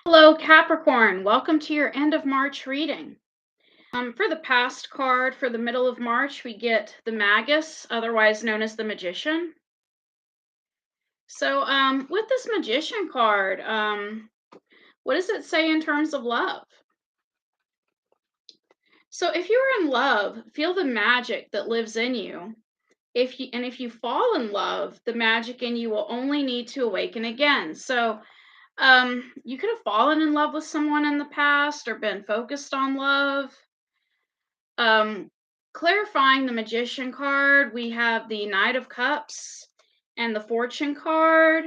Hello, Capricorn. Welcome to your end of March reading. For the past card for the middle of March, we get the Magus, otherwise known as the Magician. So, with this Magician card, what does it say in terms of love? So, if you're in love, feel the magic that lives in you. If you fall in love, the magic in you will only need to awaken again. So, you could have fallen in love with someone in the past or been focused on love. Um, Clarifying the Magician card, we have the Knight of Cups and the Fortune card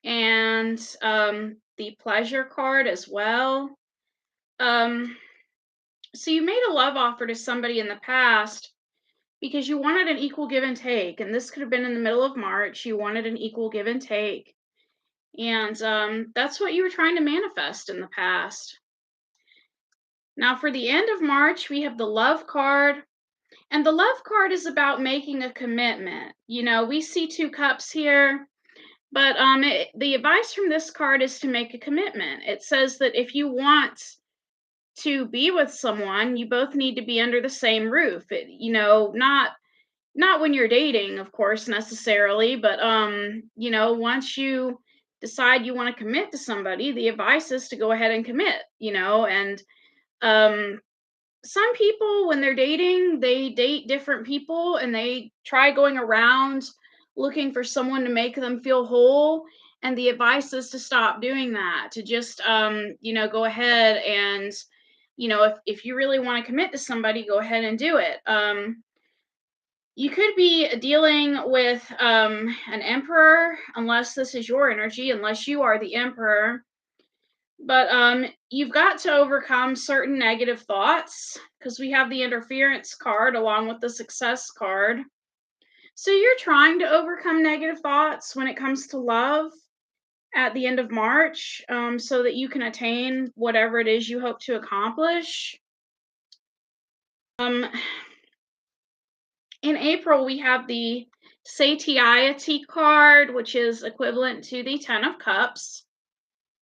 and the Pleasure card as well. So you made a love offer to somebody in the past because you wanted an equal give and take, and this could have been in the middle of March. You wanted an equal give and take, and that's what you were trying to manifest in the past. Now, for the end of March, we have the Love card. And the love card is about making a commitment. We see two cups here, but the advice from this card is to make a commitment. It says that if you want to be with someone, you both need to be under the same roof. Not when you're dating, of course, necessarily, but once you decide you want to commit to somebody, the advice is to go ahead and commit. And um some people, when they're dating, they date different people and they try going around looking for someone to make them feel whole, and the advice is to stop doing that, to just go ahead and if you really want to commit to somebody, go ahead and do it. You could be dealing with an emperor, unless this is your energy, unless you are the emperor. But you've got to overcome certain negative thoughts because we have the interference card along with the success card. So you're trying to overcome negative thoughts when it comes to love at the end of March, so that you can attain whatever it is you hope to accomplish. Um, in April, we have the Satiety card, which is equivalent to the Ten of Cups.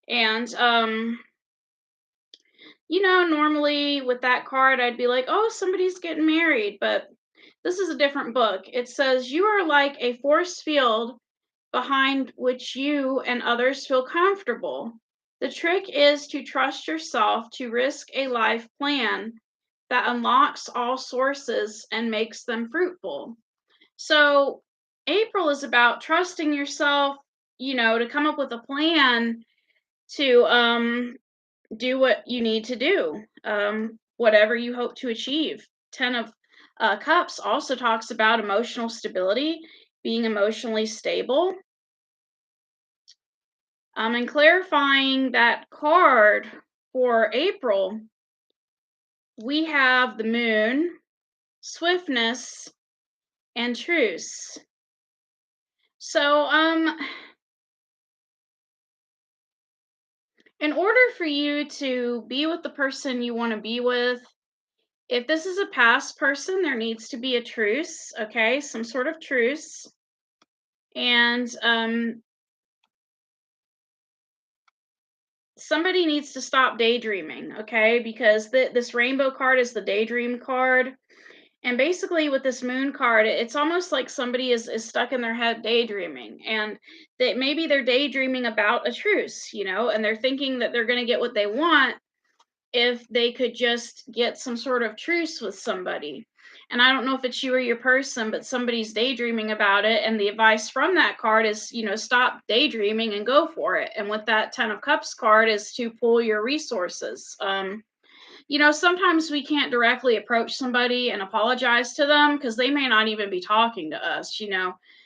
And normally with that card, I'd be like, oh, somebody's getting married, but this is a different book. It says, you are like a force field behind which you and others feel comfortable. The trick is to trust yourself to risk a life plan that unlocks all sources and makes them fruitful. So, April is about trusting yourself, to come up with a plan to do what you need to do, whatever you hope to achieve. Ten of Cups also talks about emotional stability, being emotionally stable. And clarifying that card for April, we have the Moon, Swiftness, and Truce. So, in order for you to be with the person you want to be with, if this is a past person, there needs to be a truce, okay? Some sort of truce. And somebody needs to stop daydreaming, okay? Because this rainbow card is the daydream card. And basically, with this moon card, it's almost like somebody is stuck in their head daydreaming. And that maybe they're daydreaming about a truce, and they're thinking that they're going to get what they want if they could just get some sort of truce with somebody. And I don't know if it's you or your person, but somebody's daydreaming about it. And the advice from that card is, stop daydreaming and go for it. And with that Ten of Cups card is to pull your resources. Sometimes we can't directly approach somebody and apologize to them because they may not even be talking to us.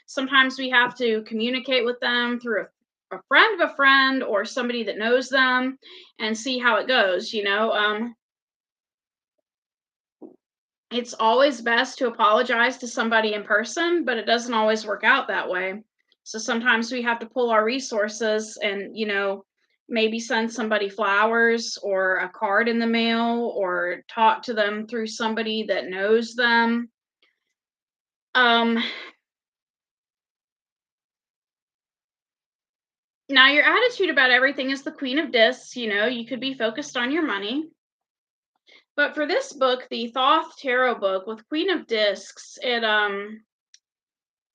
Sometimes we have to communicate with them through a friend of a friend or somebody that knows them and see how it goes. It's always best to apologize to somebody in person, but it doesn't always work out that way. So sometimes we have to pull our resources and, maybe send somebody flowers or a card in the mail or talk to them through somebody that knows them. Um, Now, your attitude about everything is the Queen of Discs. You could be focused on your money. But for this book, the Thoth Tarot book with Queen of Discs, it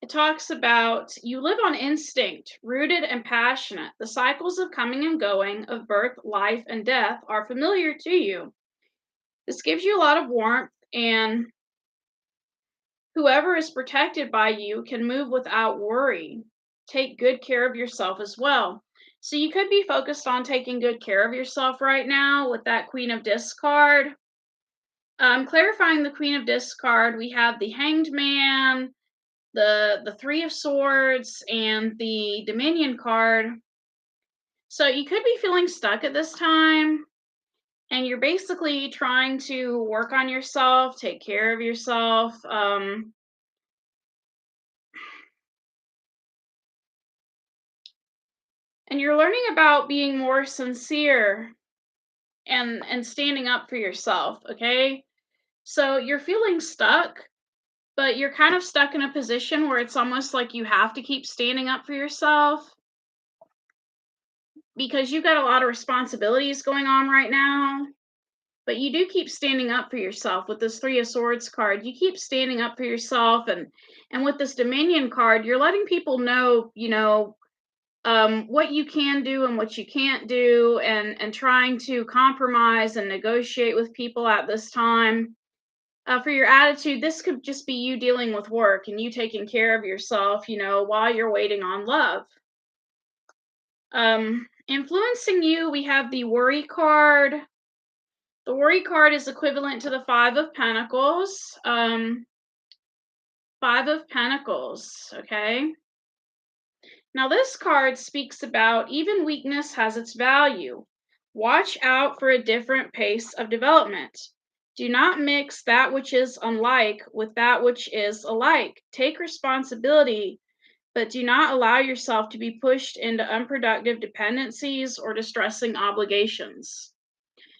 talks about you live on instinct, rooted and passionate. The cycles of coming and going, of birth, life, and death are familiar to you. This gives you a lot of warmth, and whoever is protected by you can move without worry. Take good care of yourself as well. So you could be focused on taking good care of yourself right now with that Queen of Discs card. Clarifying the Queen of Discs card, we have the Hanged Man, the Three of Swords, and the Dominion card. So you could be feeling stuck at this time, and you're basically trying to work on yourself, take care of yourself. And you're learning about being more sincere and standing up for yourself, okay? So you're feeling stuck, but you're kind of stuck in a position where it's almost like you have to keep standing up for yourself because you've got a lot of responsibilities going on right now. But you do keep standing up for yourself with this Three of Swords card. You keep standing up for yourself, and with this Dominion card, you're letting people know, what you can do and what you can't do, and trying to compromise and negotiate with people at this time. For your attitude, this could just be you dealing with work and you taking care of yourself, while you're waiting on love. Influencing you, we have the Worry card. The Worry card is equivalent to the Five of Pentacles. Five of Pentacles, okay? Now, this card speaks about even weakness has its value. Watch out for a different pace of development. Do not mix that which is unlike with that which is alike. Take responsibility, but do not allow yourself to be pushed into unproductive dependencies or distressing obligations.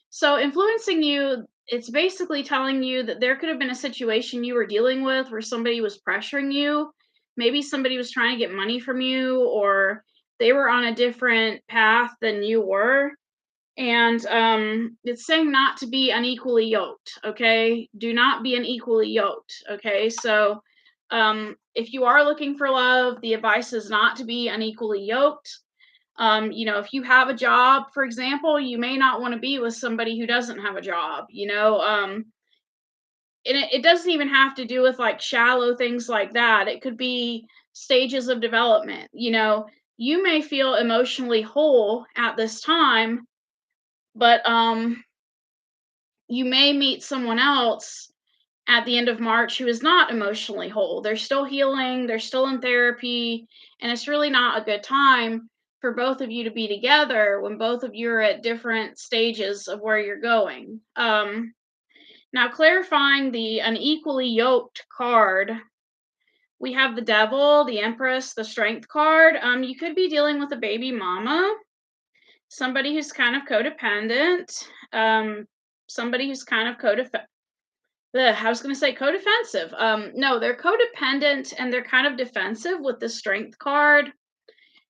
So, influencing you, it's basically telling you that there could have been a situation you were dealing with where somebody was pressuring you. Maybe somebody was trying to get money from you, or they were on a different path than you were. And it's saying not to be unequally yoked, okay? Do not be unequally yoked, okay? So, if you are looking for love, the advice is not to be unequally yoked. If you have a job, for example, you may not want to be with somebody who doesn't have a job, and it doesn't even have to do with like shallow things like that. It could be stages of development. You may feel emotionally whole at this time, but you may meet someone else at the end of March who is not emotionally whole. They're still healing, they're still in therapy, and it's really not a good time for both of you to be together when both of you are at different stages of where you're going. Now, clarifying the unequally yoked card, we have the Devil, the Empress, the Strength card. You could be dealing with a baby mama, somebody who's kind of codependent, somebody who's kind of I was going to say codefensive. No, they're codependent and they're kind of defensive with the Strength card.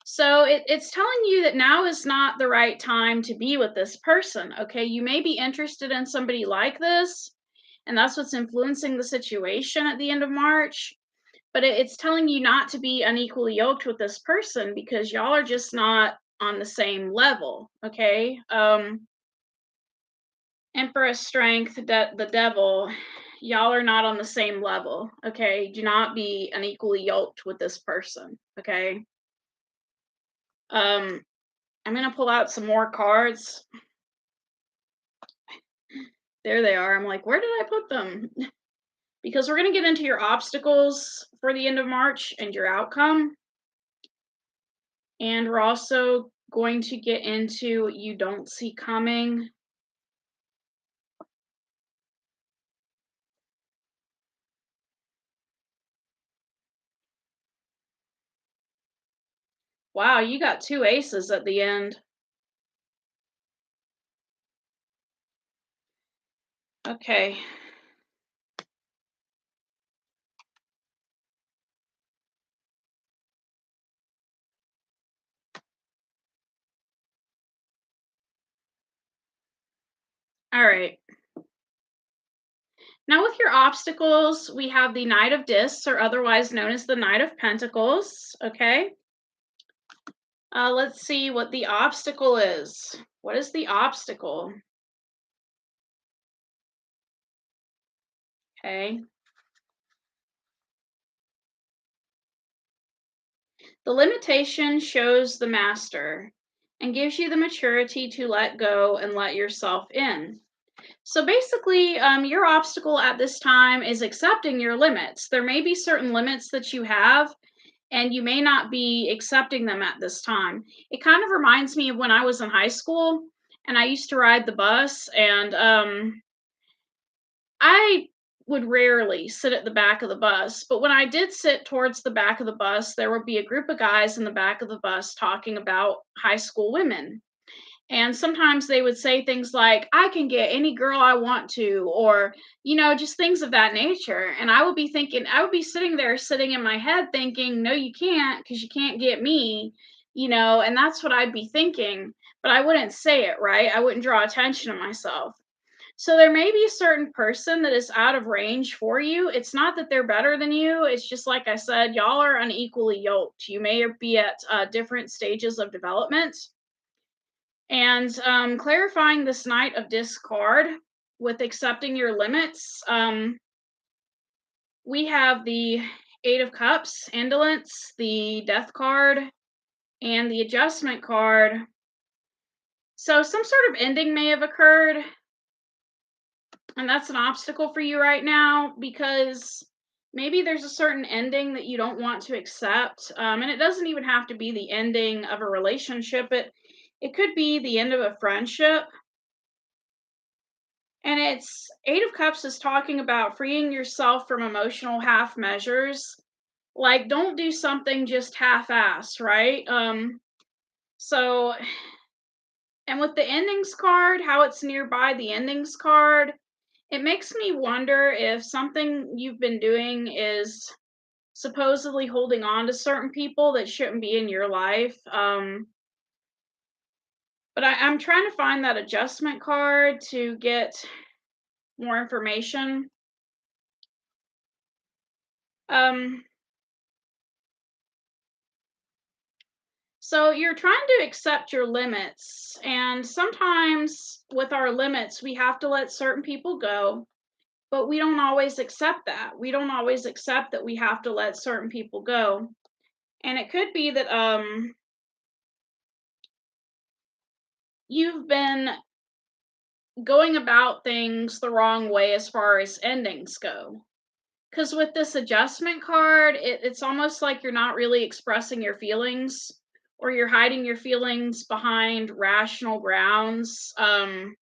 So it's telling you that now is not the right time to be with this person. Okay, you may be interested in somebody like this, and that's what's influencing the situation at the end of March. But it's telling you not to be unequally yoked with this person because y'all are just not on the same level. Okay. Emperor Strength, the Devil, y'all are not on the same level, okay? Do not be unequally yoked with this person, okay? I'm gonna pull out some more cards. There they are. I'm like, where did I put them? Because we're gonna get into your obstacles for the end of March and your outcome. And we're also going to get into what you don't see coming. Wow, you got two aces at the end. Okay. All right. Now, with your obstacles, we have the Knight of Discs, or otherwise known as the Knight of Pentacles. Okay. Let's see what the obstacle is. What is the obstacle? Okay. The limitation shows the master and gives you the maturity to let go and let yourself in. So basically, your obstacle at this time is accepting your limits. There may be certain limits that you have, and you may not be accepting them at this time. It kind of reminds me of when I was in high school and I used to ride the bus, and I would rarely sit at the back of the bus, but when I did sit towards the back of the bus, there would be a group of guys in the back of the bus talking about high school women. And sometimes they would say things like, I can get any girl I want to, or, just things of that nature. And I would be thinking, I would be sitting there, sitting in my head thinking, no, you can't, because you can't get me, and that's what I'd be thinking. But I wouldn't say it, right? I wouldn't draw attention to myself. So there may be a certain person that is out of range for you. It's not that they're better than you. It's just like I said, y'all are unequally yoked. You may be at different stages of development. And clarifying this Knight of Discard with accepting your limits, we have the Eight of Cups, Indolence, the Death card, and the Adjustment card. So some sort of ending may have occurred, and that's an obstacle for you right now because maybe there's a certain ending that you don't want to accept. And it doesn't even have to be the ending of a relationship. It could be the end of a friendship. And it's Eight of Cups is talking about freeing yourself from emotional half measures. Like, don't do something just half-ass, right? So, and with the endings card, how it's nearby the endings card, it makes me wonder if something you've been doing is supposedly holding on to certain people that shouldn't be in your life. But I'm trying to find that adjustment card to get more information. Um, So you're trying to accept your limits. And sometimes with our limits, we have to let certain people go, but we don't always accept that. We don't always accept that we have to let certain people go. And it could be that you've been going about things the wrong way as far as endings go. Because with this adjustment card, it's almost like you're not really expressing your feelings, or you're hiding your feelings behind rational grounds. And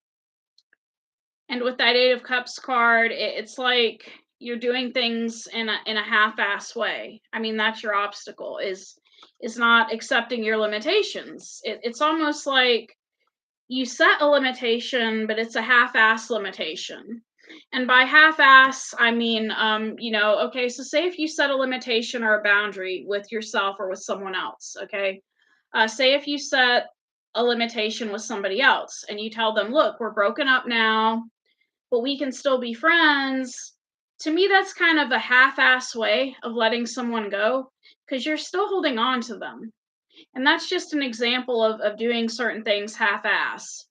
with that Eight of Cups card, it's like you're doing things in a half-ass way. I mean, that's your obstacle, is not accepting your limitations. It's almost like you set a limitation, but it's a half-ass limitation. And by half-ass, I mean, okay, so say if you set a limitation or a boundary with yourself or with someone else, okay? Say if you set a limitation with somebody else and you tell them, look, we're broken up now, but we can still be friends. To me, that's kind of a half-ass way of letting someone go because you're still holding on to them. And that's just an example of doing certain things half-ass.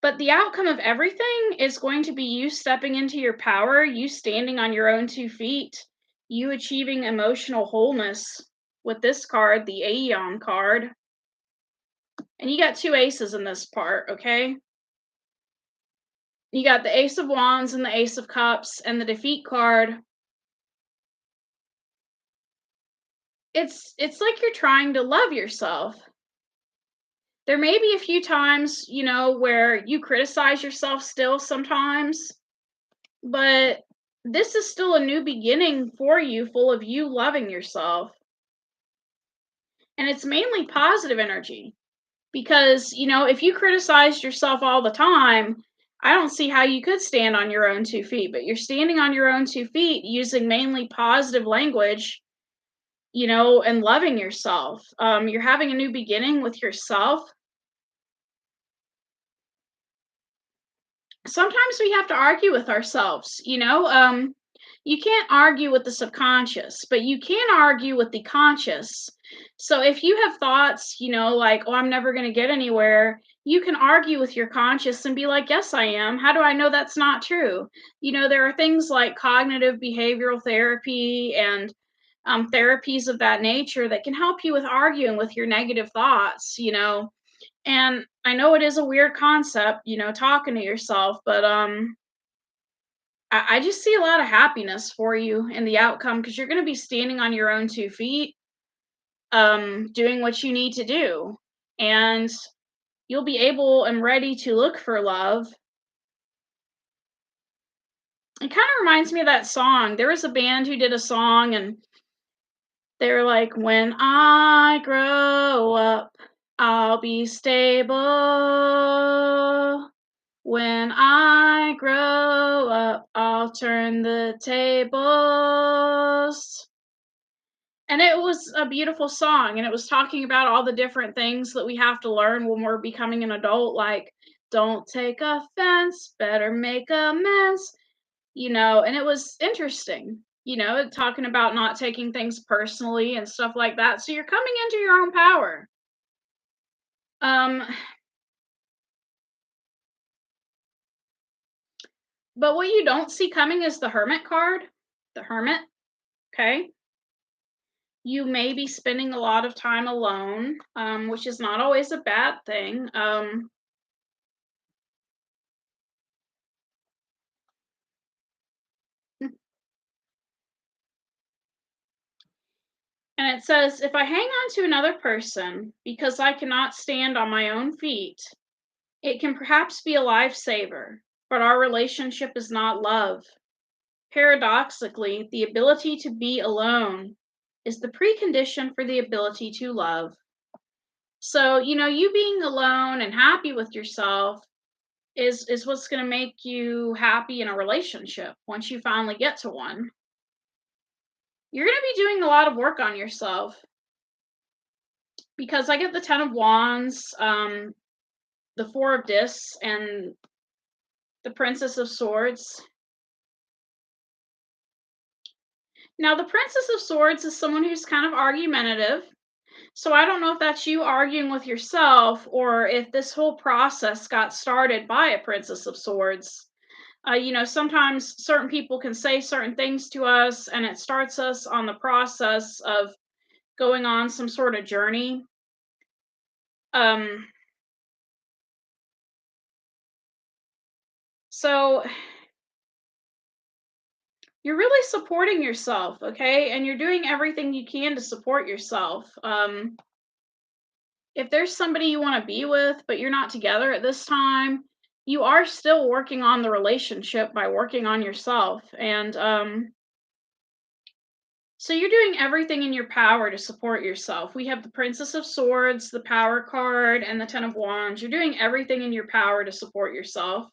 But the outcome of everything is going to be you stepping into your power, you standing on your own 2 feet, you achieving emotional wholeness with this card, the Aeon card. And you got 2 aces in this part, okay? You got the Ace of Wands and the Ace of Cups, and the Defeat card. It's like you're trying to love yourself. There may be a few times, where you criticize yourself still sometimes, but this is still a new beginning for you, full of you loving yourself. And it's mainly positive energy because, if you criticize yourself all the time, I don't see how you could stand on your own 2 feet, but you're standing on your own 2 feet using mainly positive language, and loving yourself. You're having a new beginning with yourself. sometimes we have to argue with ourselves, you know? You can't argue with the subconscious, but you can argue with the conscious. So if you have thoughts, like, oh, I'm never going to get anywhere, you can argue with your conscious and be like, yes, I am. How do I know that's not true? There are things like cognitive behavioral therapy and therapies of that nature that can help you with arguing with your negative thoughts. And I know it is a weird concept, talking to yourself, but I just see a lot of happiness for you in the outcome because you're going to be standing on your own 2 feet, doing what you need to do, and you'll be able and ready to look for love. It kind of reminds me of that song. There was a band who did a song, and they were like, "When I grow up, I'll be stable. When I grow up, I'll turn the tables." And it was a beautiful song, and it was talking about all the different things that we have to learn when we're becoming an adult, like, don't take offense, better make amends, and it was interesting, talking about not taking things personally and stuff like that. So you're coming into your own power. Um, but what you don't see coming is the Hermit card, the Hermit, okay? You may be spending a lot of time alone, which is not always a bad thing. And it says, if I hang on to another person because I cannot stand on my own feet, it can perhaps be a lifesaver, but our relationship is not love. Paradoxically, the ability to be alone is the precondition for the ability to love. So, you being alone and happy with yourself is what's going to make you happy in a relationship once you finally get to one. You're going to be doing a lot of work on yourself because I get the 10 of Wands, the 4 of Discs, and the Princess of Swords. Now, the Princess of Swords is someone who's kind of argumentative. So I don't know if that's you arguing with yourself or if this whole process got started by a Princess of Swords. Sometimes certain people can say certain things to us, and it starts us on the process of going on some sort of journey. Um, so you're really supporting yourself, okay? And you're doing everything you can to support yourself. If there's somebody you want to be with, but you're not together at this time, you are still working on the relationship by working on yourself. And so you're doing everything in your power to support yourself. We have the Princess of Swords, the Power card, and the 10 of Wands. You're doing everything in your power to support yourself.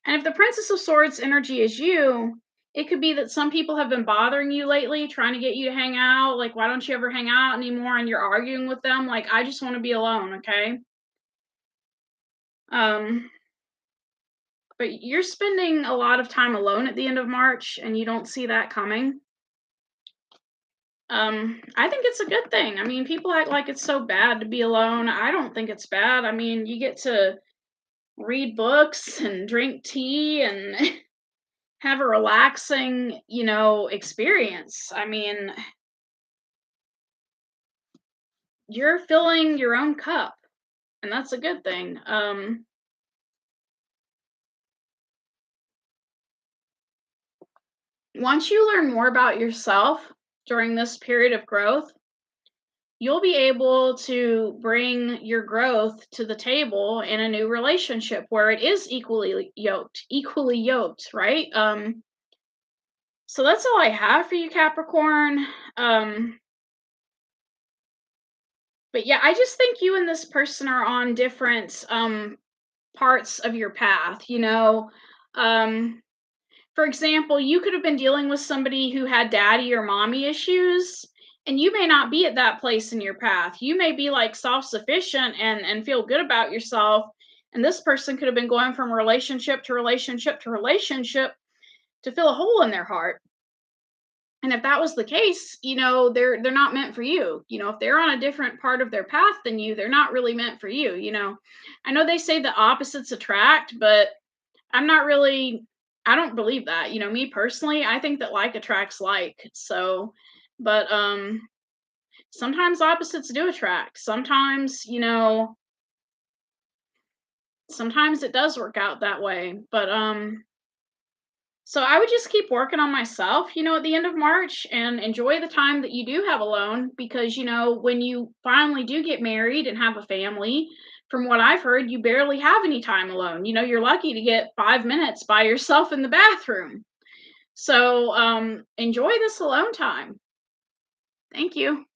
And if the Princess of Swords energy is you, it could be that some people have been bothering you lately, trying to get you to hang out. Like, why don't you ever hang out anymore? And you're arguing with them. Like, I just want to be alone, okay? Um, but you're spending a lot of time alone at the end of March, and you don't see that coming. I think it's a good thing. I mean, people act like it's so bad to be alone. I don't think it's bad. I mean, you get to read books and drink tea and have a relaxing, experience. I mean, you're filling your own cup, and that's a good thing. Once you learn more about yourself during this period of growth, you'll be able to bring your growth to the table in a new relationship where it is equally yoked, right? So that's all I have for you, Capricorn. But yeah, I just think you and this person are on different parts of your path, For example, you could have been dealing with somebody who had daddy or mommy issues, and you may not be at that place in your path. You may be like self-sufficient and feel good about yourself, And this person could have been going from relationship to relationship to relationship to fill a hole in their heart. And if that was the case, they're not meant for you. If they're on a different part of their path than you, they're not really meant for you. I know they say the opposites attract, but I'm not really I don't believe that. Me personally, I think that like attracts like. So, but sometimes opposites do attract. Sometimes it does work out that way. But so I would just keep working on myself, at the end of March, and enjoy the time that you do have alone, because, when you finally do get married and have a family, from what I've heard, you barely have any time alone. You're lucky to get 5 minutes by yourself in the bathroom. So enjoy this alone time. Thank you.